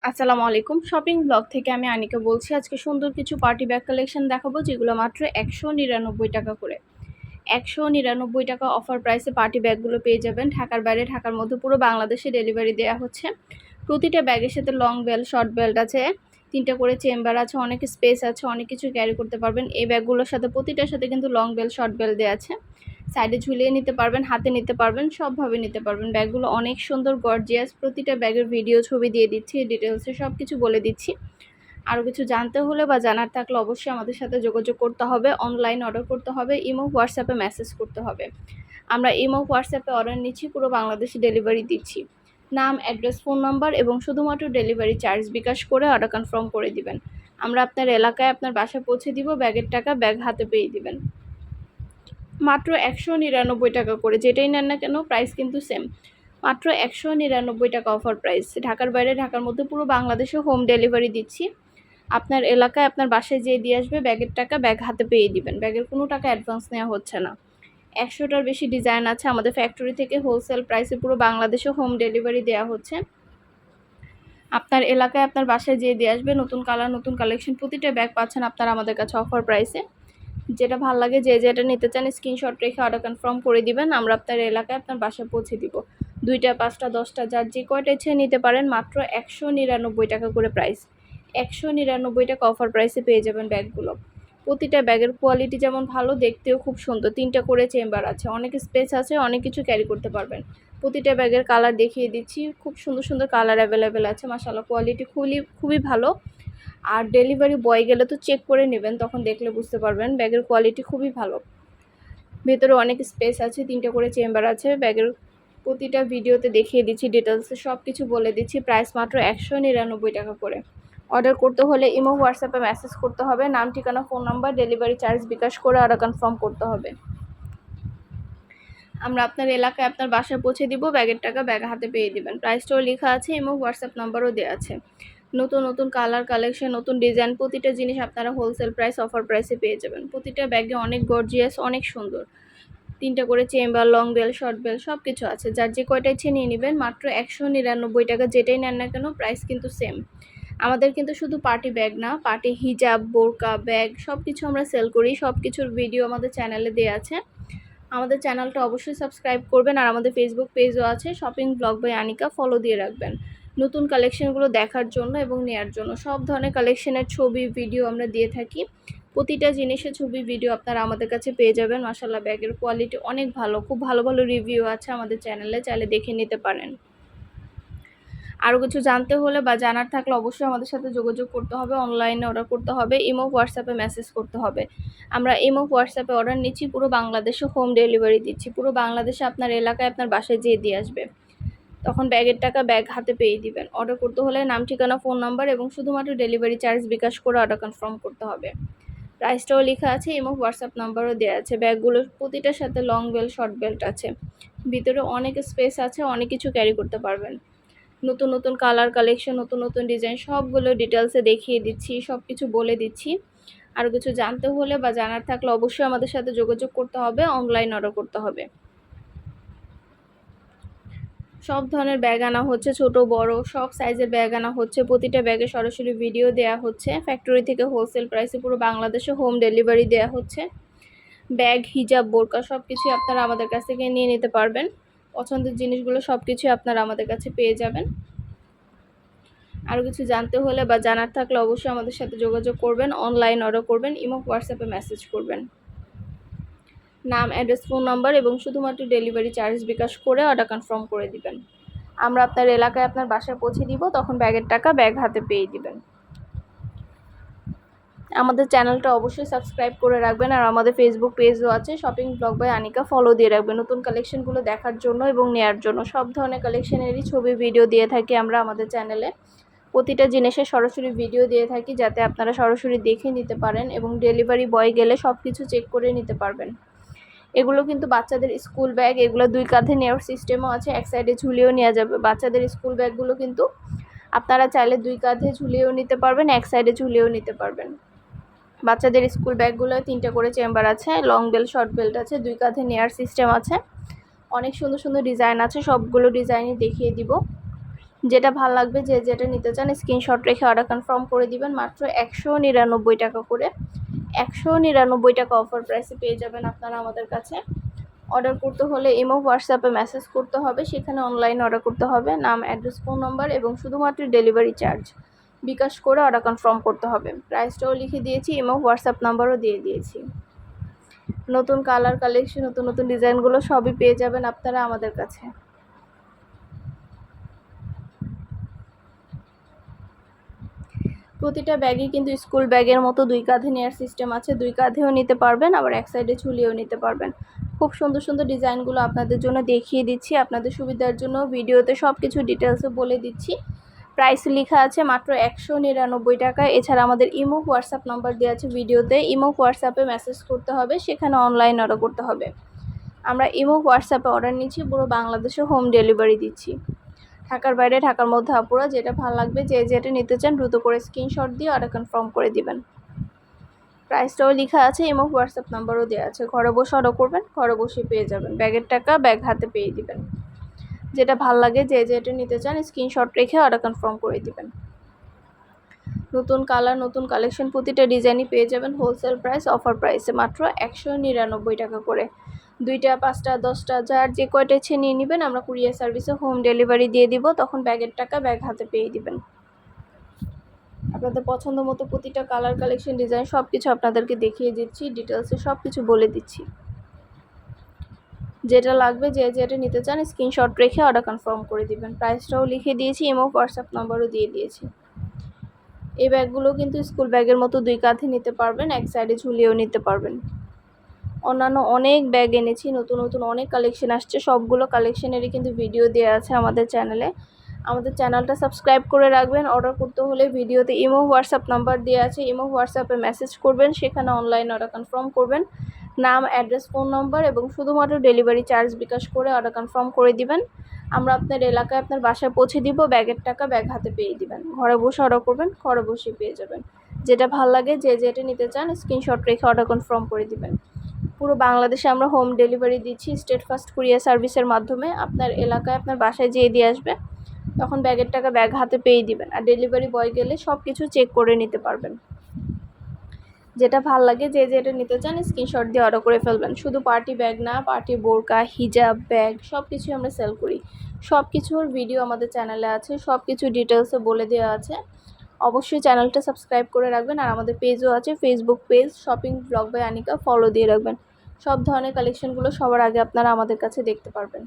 আসসালামু আলাইকুম। Shopping blog থেকে আমি আনিকা বলছি। আজকে সুন্দর কিছু পার্টি ব্যাগ কালেকশন দেখাবো, যেগুলো মাত্র ৳১৯৯ করে। ৳১৯৯ অফার প্রাইসে পার্টি ব্যাগগুলো পেয়ে যাবেন। ঢাকার বাইরে, ঢাকার মধ্যে পুরো বাংলাদেশে ডেলিভারি দেওয়া হচ্ছে। প্রতিটা ব্যাগের সাথে লং বেল্ট, শর্ট বেল্ট আছে, ৩টা করে চেম্বার আছে, অনেক স্পেস আছে, অনেক কিছু ক্যারি করতে পারবেন। এই ব্যাগগুলোর সাথে প্রতিটার সাথে কিন্তু লং বেল্ট, শর্ট বেল্ট দেওয়া আছে। সাইডে ঝুলিয়ে নিতে পারবেন, হাতে নিতে পারবেন, সবভাবে নিতে পারবেন। ব্যাগগুলো অনেক সুন্দর, গর্জিয়াস। প্রতিটা ব্যাগের ভিডিও, ছবি দিয়ে দিচ্ছি, ডিটেলসে সব কিছু বলে দিচ্ছি। আরও কিছু জানতে হলে বা জানার থাকলে অবশ্যই আমাদের সাথে যোগাযোগ করতে হবে। অনলাইন অর্ডার করতে হবে, ইমো, হোয়াটসঅ্যাপে মেসেজ করতে হবে। আমরা ইমো, হোয়াটসঅ্যাপে অর্ডার নিচ্ছি, পুরো বাংলাদেশে ডেলিভারি দিচ্ছি। নাম, অ্যাড্রেস, ফোন নাম্বার এবং শুধুমাত্র ডেলিভারি চার্জ বিকাশ করে অর্ডার কনফার্ম করে দিবেন। আমরা আপনার এলাকায় আপনার বাসায় পৌঁছে দিব। ব্যাগের টাকা ব্যাগ হাতে পেয়ে দিবেন। মাত্র ৳১৯৯ করে। যেটাই নেন না কেন প্রাইস কিন্তু সেম। মাত্র ৳১৯৯ অফার প্রাইস। ঢাকার বাইরে, ঢাকার মধ্যে পুরো বাংলাদেশে হোম ডেলিভারি দিচ্ছি। আপনার এলাকায় আপনার বাসায় যেয়ে দিয়ে আসবে, ব্যাগের টাকা ব্যাগ হাতে পেয়ে দিবেন। ব্যাগের কোনো টাকা অ্যাডভান্স নেওয়া হচ্ছে না। ১০০টার বেশি ডিজাইন আছে আমাদের ফ্যাক্টরি থেকে। হোলসেল প্রাইসে পুরো বাংলাদেশে হোম ডেলিভারি দেওয়া হচ্ছে। আপনার এলাকায় আপনার বাসায় যেয়ে দিয়ে আসবে। নতুন কালার, নতুন কালেকশন, প্রতিটা ব্যাগ পাচ্ছেন আপনারা আমাদের কাছে অফার প্রাইসে। যেটা ভালো লাগে, যে যেটা নিতে চান স্ক্রিনশট রেখে অর্ডার কনফার্ম করে দিবেন। আমরা আপনার এলাকায় আপনার বাসায় পৌঁছে দিব। 2টা, 5টা, 10টা, যার যে কয়টা ইচ্ছে নিতে পারেন। মাত্র ৳১৯৯ করে প্রাইস। ৳১৯৯ অফার প্রাইসে পেয়ে যাবেন ব্যাগগুলো। প্রতিটা ব্যাগের কোয়ালিটি যেমন ভালো, দেখতেও খুব সুন্দর। 3টা করে চেম্বার আছে, অনেক স্পেস আছে, অনেক কিছু ক্যারি করতে পারবেন। প্রতিটা ব্যাগের কালার দেখিয়ে দিচ্ছি। খুব সুন্দর সুন্দর কালার অ্যাভেলেবেল আছে। মাশাআল্লাহ, কোয়ালিটি খুবই ভালো। আর ডেলিভারি বয় গেলে তো চেক করে নেবেন, তখন দেখলে বুঝতে পারবেন। ব্যাগের কোয়ালিটি খুবই ভালো। ভেতরে অনেক স্পেস আছে, 3টা করে চেম্বার আছে। ব্যাগের প্রতিটা ভিডিওতে দেখিয়ে দিচ্ছি, ডিটেলসে সব কিছু বলে দিচ্ছি। প্রাইস মাত্র ৳১৯৯ করে। অর্ডার করতে হলে ইমো, হোয়াটসঅ্যাপে মেসেজ করতে হবে। নাম, ঠিকানা, ফোন নাম্বার, ডেলিভারি চার্জ বিকাশ করে অর্ডার কনফার্ম করতে হবে। আমরা আপনার এলাকায় আপনার বাসায় পৌঁছে দিব। ব্যাগের টাকা ব্যাগ হাতে পেয়ে দিবেন। প্রাইসটাও লেখা আছে, ইমো, হোয়াটসঅ্যাপ নাম্বারও দেওয়া আছে। নতুন নতুন কালার, কালেকশন, নতুন ডিজাইন, প্রতিটা জিনিস আপনারা হোলসেল প্রাইস, অফার প্রাইসে পেয়ে যাবেন। প্রতিটা ব্যাগে অনেক গর্জিয়াস, অনেক সুন্দর। 3টা করে chamber, long bell, short bell সব কিছু আছে। যার যে কয়টা ইচ্ছে নিয়ে নেবেন। মাত্র ৳১৯৯। যেটাই নেন না কেন প্রাইস কিন্তু সেম। আমাদের কিন্তু শুধু পার্টি ব্যাগ না, পার্টি হিজাব, বোরকা, ব্যাগ সব কিছু আমরা সেল করি। সব কিছুর ভিডিও আমাদের চ্যানেলে দেওয়া আছে। আমাদের চ্যানেলটা অবশ্যই সাবস্ক্রাইব করবেন। আর আমাদের ফেসবুক পেজও আছে, shopping blog by Anika, follow দিয়ে রাখবেন নতুন কালেকশনগুলো দেখার জন্য এবং নেয়ার জন্য। সব ধরনের কালেকশনের ছবি, ভিডিও আমরা দিয়ে থাকি। প্রতিটা জিনিসের ছবি, ভিডিও আপনারা আমাদের কাছে পেয়ে যাবেন। মাশাআল্লাহ, ব্যাগের কোয়ালিটি অনেক ভালো। খুব ভালো ভালো রিভিউ আছে আমাদের চ্যানেলে, চাইলে দেখে নিতে পারেন। আরও কিছু জানতে হলে বা জানার থাকলে অবশ্যই আমাদের সাথে যোগাযোগ করতে হবে। অনলাইনে অর্ডার করতে হবে, ইমো, হোয়াটসঅ্যাপে মেসেজ করতে হবে। আমরা ইমো, হোয়াটসঅ্যাপে অর্ডার নিচ্ছি, পুরো বাংলাদেশে হোম ডেলিভারি দিচ্ছি। পুরো বাংলাদেশে আপনার এলাকায় আপনার বাসায় যেয়ে দিয়ে আসবে, তখন ব্যাগের টাকা ব্যাগ হাতে পেয়ে দিবেন। অর্ডার করতে হলে নাম, ঠিকানা, ফোন নাম্বার এবং শুধুমাত্র ডেলিভারি চার্জ বিকাশ করে অর্ডার কনফার্ম করতে হবে। প্রাইসটাও লেখা আছে, ইমো, হোয়াটসঅ্যাপ নাম্বারও দেওয়া আছে। ব্যাগগুলোর প্রতিটার সাথে লং বেল্ট, শর্ট বেল্ট আছে। ভিতরে অনেক স্পেস আছে, অনেক কিছু ক্যারি করতে পারবেন। নতুন নতুন কালার, কালেকশন, নতুন নতুন ডিজাইন সবগুলো ডিটেলসে দেখিয়ে দিচ্ছি, সব কিছু বলে দিচ্ছি। আরও কিছু জানতে হলে বা জানার থাকলে অবশ্যই আমাদের সাথে যোগাযোগ করতে হবে। অনলাইন অর্ডার করতে হবে। সব ধরনের ব্যাগ আনা হচ্ছে, ছোট বড় সব সাইজের ব্যাগ আনা হচ্ছে। প্রতিটা ব্যাগে সরাসরি ভিডিও দেওয়া হচ্ছে। ফ্যাক্টরি থেকে হোলসেল প্রাইসে পুরো বাংলাদেশে হোম ডেলিভারি দেওয়া হচ্ছে। ব্যাগ, হিজাব, বোরকা সব কিছুই আপনারা আমাদের কাছ থেকে নিয়ে নিতে পারবেন। পছন্দের জিনিসগুলো সব কিছুই আপনারা আমাদের কাছে পেয়ে যাবেন। আরও কিছু জানতে হলে বা জানার থাকলে অবশ্যই আমাদের সাথে যোগাযোগ করবেন। অনলাইন অর্ডার করবেন, ইমো, হোয়াটসঅ্যাপে মেসেজ করবেন। নাম, অ্যাড্রেস, ফোন নাম্বার এবং শুধুমাত্র ডেলিভারি চার্জ বিকাশ করে অর্ডার কনফার্ম করে দিবেন। আমরা আপনার এলাকায় আপনার বাসায় পৌঁছে দিব, তখন ব্যাগের টাকা ব্যাগ হাতে পেয়ে দিবেন। আমাদের চ্যানেলটা অবশ্যই সাবস্ক্রাইব করে রাখবেন। আর আমাদের ফেসবুক পেজও আছে, shopping blog by Anika, follow দিয়ে রাখবেন নতুন কালেকশনগুলো দেখার জন্য এবং নেয়ার জন্য। সব ধরনের কালেকশনেরই ছবি, ভিডিও দিয়ে থাকি আমরা আমাদের চ্যানেলে। প্রতিটা জিনিসের সরাসরি ভিডিও দিয়ে থাকি, যাতে আপনারা সরাসরি দেখে নিতে পারেন এবং ডেলিভারি বয় গেলে সব কিছু চেক করে নিতে পারবেন। এগুলো কিন্তু বাচ্চাদের স্কুল ব্যাগ, এগুলো 2 কাঁধে নেওয়ার সিস্টেমও আছে, এক সাইডে ঝুলিয়েও নেওয়া যাবে। বাচ্চাদের স্কুল ব্যাগগুলো কিন্তু আপনারা চাইলে 2 কাঁধে ঝুলিয়েও নিতে পারবেন, এক সাইডে ঝুলিয়েও নিতে পারবেন। বাচ্চাদের স্কুল ব্যাগগুলো 3টা করে চেম্বার আছে, লং বেল্ট, শর্ট বেল্ট আছে, 2 কাঁধে নেওয়ার সিস্টেম আছে। অনেক সুন্দর সুন্দর ডিজাইন আছে, সবগুলো ডিজাইনই দেখিয়ে দিব। যেটা ভালো লাগবে, যে যেটা নিতে চান স্ক্রিনশট রেখে অর্ডার কনফার্ম করে দিবেন। মাত্র 199 টাকা করে, 199 টাকা অফার প্রাইসে পেয়ে যাবেন আপনারা আমাদের কাছে। অর্ডার করতে হলে ইমো হোয়াটসঅ্যাপে মেসেজ করতে হবে, সেখানে অনলাইন অর্ডার করতে হবে। নাম, অ্যাড্রেস, ফোন নাম্বার এবং শুধুমাত্র ডেলিভারি চার্জ বিকাশ করে অর্ডার কনফার্ম করতে হবে। প্রাইসটাও লিখে দিয়েছি, ইমো হোয়াটসঅ্যাপ নাম্বারও দিয়ে দিয়েছি। নতুন কালার কালেকশন, নতুন নতুন ডিজাইনগুলো সবই পেয়ে যাবেন আপনারা আমাদের কাছে। প্রতিটা ব্যাগই কিন্তু স্কুল ব্যাগের মতো 2 কাঁধে নেওয়ার সিস্টেম আছে, 2 কাঁধেও নিতে পারবেন, আবার এক সাইডে ঝুলিয়েও নিতে পারবেন। খুব সুন্দর সুন্দর ডিজাইনগুলো আপনাদের জন্য দেখিয়ে দিচ্ছি, আপনাদের সুবিধার জন্য ভিডিওতে সব কিছু ডিটেলসে বলে দিচ্ছি। প্রাইস লেখা আছে মাত্র 199 টাকা। এছাড়া আমাদের ইমো হোয়াটসঅ্যাপ নাম্বার দেওয়া আছে ভিডিওতে, ইমো হোয়াটসঅ্যাপে মেসেজ করতে হবে, সেখানে অনলাইন অর্ডার করতে হবে। আমরা ইমো হোয়াটসঅ্যাপে অর্ডার নিচ্ছি, পুরো বাংলাদেশে হোম ডেলিভারি দিচ্ছি। ঢাকার বাইরে, ঢাকার মধ্যে আপুরা যেটা ভালো লাগবে, যে যেটা নিতে চান দ্রুত করে স্ক্রিনশট দিয়ে অর্ডার কনফার্ম করে দিবেন। প্রাইসটাও লেখা আছে, ইমো হোয়াটসঅ্যাপ নাম্বারও দেওয়া আছে। ঘরে বসে অর্ডার করবেন, ঘরে বসে পেয়ে যাবেন। ব্যাগের টাকা ব্যাগ হাতে পেয়ে দিবেন। যেটা ভালো লাগে, যে যেটা নিতে চান স্ক্রিনশট রেখে অর্ডার কনফার্ম করে দিবেন। নতুন কালার, নতুন কালেকশন, প্রতিটা ডিজাইনই পেয়ে যাবেন হোলসেল প্রাইস, অফার প্রাইসে মাত্র 199 টাকা করে। 2টা, 5টা, 10টা, যার যে কয়টা ইচ্ছে নিয়ে নেবেন, আমরা কুরিয়ার সার্ভিসে হোম ডেলিভারি দিয়ে দিব। তখন ব্যাগের টাকা ব্যাগ হাতে পেয়ে দিবেন। আপনাদের পছন্দ মতো প্রতিটা কালার, কালেকশন, ডিজাইন সব কিছু আপনাদেরকে দেখিয়ে দিচ্ছি, ডিটেলসে সব কিছু বলে দিচ্ছি। যেটা লাগবে, যে যেটা নিতে চান স্ক্রিনশট রেখে অর্ডার কনফার্ম করে দিবেন। প্রাইসটাও লিখে দিয়েছি, ইমো হোয়াটসঅ্যাপ নাম্বারও দিয়ে দিয়েছি। এই ব্যাগগুলো কিন্তু স্কুল ব্যাগের মতো 2 কাঁধে নিতে পারবেন, এক সাইডে ঝুলিয়েও নিতে পারবেন। অন্যান্য অনেক ব্যাগ এনেছি, নতুন নতুন অনেক কালেকশন আসছে, সবগুলো কালেকশনেরই কিন্তু ভিডিও দেওয়া আছে আমাদের চ্যানেলে। আমাদের চ্যানেলটা সাবস্ক্রাইব করে রাখবেন। অর্ডার করতে হলে ভিডিওতে ইমো হোয়াটসঅ্যাপ নাম্বার দেওয়া আছে, ইমো হোয়াটসঅ্যাপে মেসেজ করবেন, সেখানে অনলাইন অর্ডার কনফার্ম করবেন। নাম, অ্যাড্রেস, ফোন নাম্বার এবং শুধুমাত্র ডেলিভারি চার্জ বিকাশ করে অর্ডার কনফার্ম করে দিবেন। আমরা আপনার এলাকায়, আপনার বাসায় পৌঁছে দিব। ব্যাগের টাকা ব্যাগ হাতে পেয়ে দিবেন। ঘরে বসে অর্ডার করবেন, ঘরে বসে পেয়ে যাবেন। যেটা ভালো লাগে, যে যেটা নিতে চান স্ক্রিনশট রেখে অর্ডার কনফার্ম করে দিবেন। পুরো বাংলাদেশে আমরা হোম ডেলিভারি দিচ্ছি স্টেট ফার্স্ট কুরিয়ার সার্ভিসের মাধ্যমে। আপনার এলাকায়, আপনার বাসায় যেয়ে দিয়ে আসবে, তখন ব্যাগের টাকা ব্যাগ হাতে পেয়ে দিবেন। আর ডেলিভারি বয় গেলে সব কিছু চেক করে নিতে পারবেন। যেটা ভাল লাগে, যে যেটা নিতে চান স্ক্রিনশট দিয়ে অর্ডার করে ফেলবেন। শুধু পার্টি ব্যাগ না, পার্টি বোরকা, হিজাব, ব্যাগ সব কিছুই আমরা সেল করি। সব কিছুর ভিডিও আমাদের চ্যানেলে আছে, সব কিছু ডিটেলসে বলে দেওয়া আছে। অবশ্যই চ্যানেলটা সাবস্ক্রাইব করে রাখবেন। আর আমাদের পেজও আছে, Facebook page shopping blog by Anika, follow দিয়ে রাখবেন। সব ধরনের কালেকশনগুলো সবার আগে আপনারা আমাদের কাছে দেখতে পারবেন।